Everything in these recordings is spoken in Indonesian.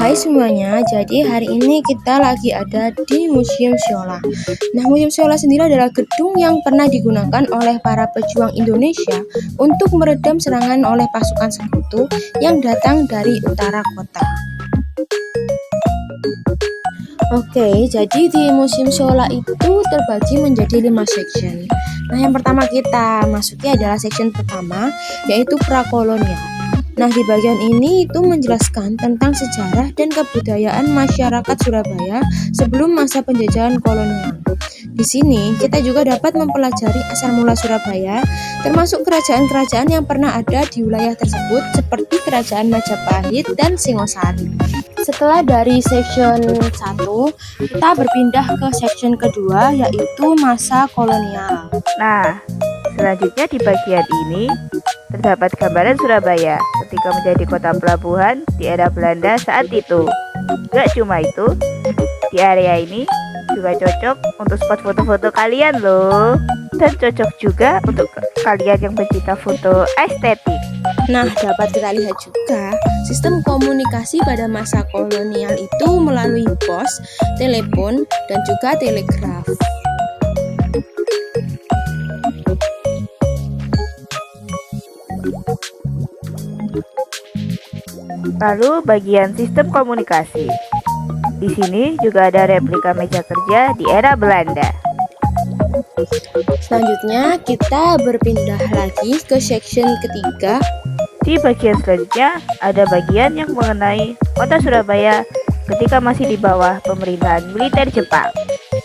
Hai semuanya, jadi hari ini kita lagi ada di Museum Siola. Nah, Museum Siola sendiri adalah gedung yang pernah digunakan oleh para pejuang Indonesia untuk meredam serangan oleh pasukan Sekutu yang datang dari utara kota. Oke, jadi di Museum Siola itu terbagi menjadi 5 section. Nah, yang pertama kita masuki adalah section pertama, yaitu prakolonial. Nah, di bagian ini itu menjelaskan tentang sejarah dan kebudayaan masyarakat Surabaya sebelum masa penjajahan kolonial. Di sini kita juga dapat mempelajari asal mula Surabaya, termasuk kerajaan-kerajaan yang pernah ada di wilayah tersebut seperti Kerajaan Majapahit dan Singosari. Setelah dari section 1, kita berpindah ke section kedua, yaitu masa kolonial. Nah, selanjutnya di bagian ini terdapat gambaran Surabaya ketika menjadi kota pelabuhan di era Belanda saat itu. Gak cuma itu, di area ini juga cocok untuk spot foto-foto kalian loh. Dan cocok juga untuk kalian yang pencinta foto estetik. Nah, dapat kita lihat juga sistem komunikasi pada masa kolonial itu melalui pos, telepon, dan juga telegraf. Lalu bagian sistem komunikasi. Di sini juga ada replika meja kerja di era Belanda. Selanjutnya kita berpindah lagi ke section ketiga. Di bagian selanjutnya ada bagian yang mengenai kota Surabaya ketika masih di bawah pemerintahan militer Jepang.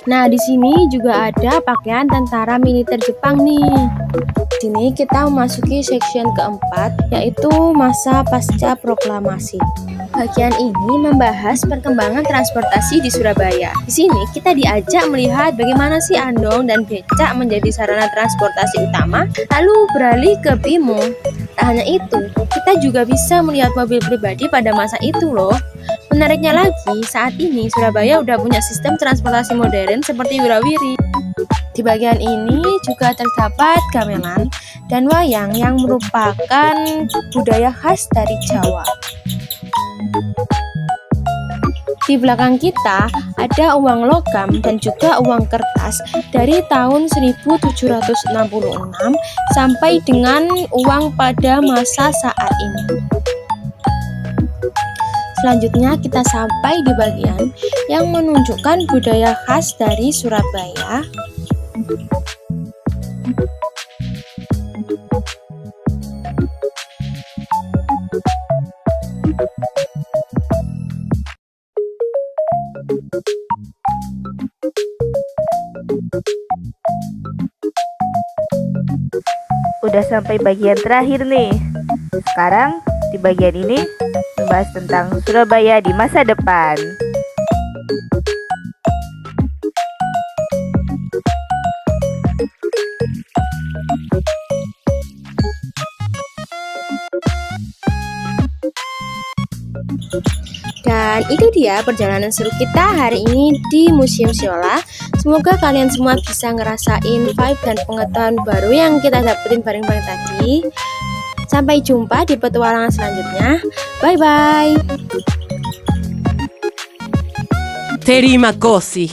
Nah, di sini juga ada pakaian tentara militer Jepang nih. Di sini kita memasuki section keempat, yaitu masa pasca proklamasi. Bagian ini membahas perkembangan transportasi di Surabaya. Di sini kita diajak melihat bagaimana sih andong dan becak menjadi sarana transportasi utama, lalu beralih ke Bimo. Tak hanya itu, kita juga bisa melihat mobil pribadi pada masa itu loh. Menariknya lagi, saat ini Surabaya udah punya sistem transportasi modern seperti Wirawiri. Di bagian ini juga terdapat gamelan dan wayang yang merupakan budaya khas dari Jawa. Di belakang kita ada uang logam dan juga uang kertas dari tahun 1766 sampai dengan uang pada masa saat ini. Selanjutnya kita sampai di bagian yang menunjukkan budaya khas dari Surabaya. Udah sampai bagian terakhir nih. Sekarang di bagian ini membahas tentang Surabaya di masa depan. Dan itu dia perjalanan seru kita hari ini di Museum Siola. Semoga kalian semua bisa ngerasain vibe dan pengetahuan baru yang kita dapetin bareng-bareng tadi. Sampai jumpa di petualangan selanjutnya. Bye-bye. Terima kasih.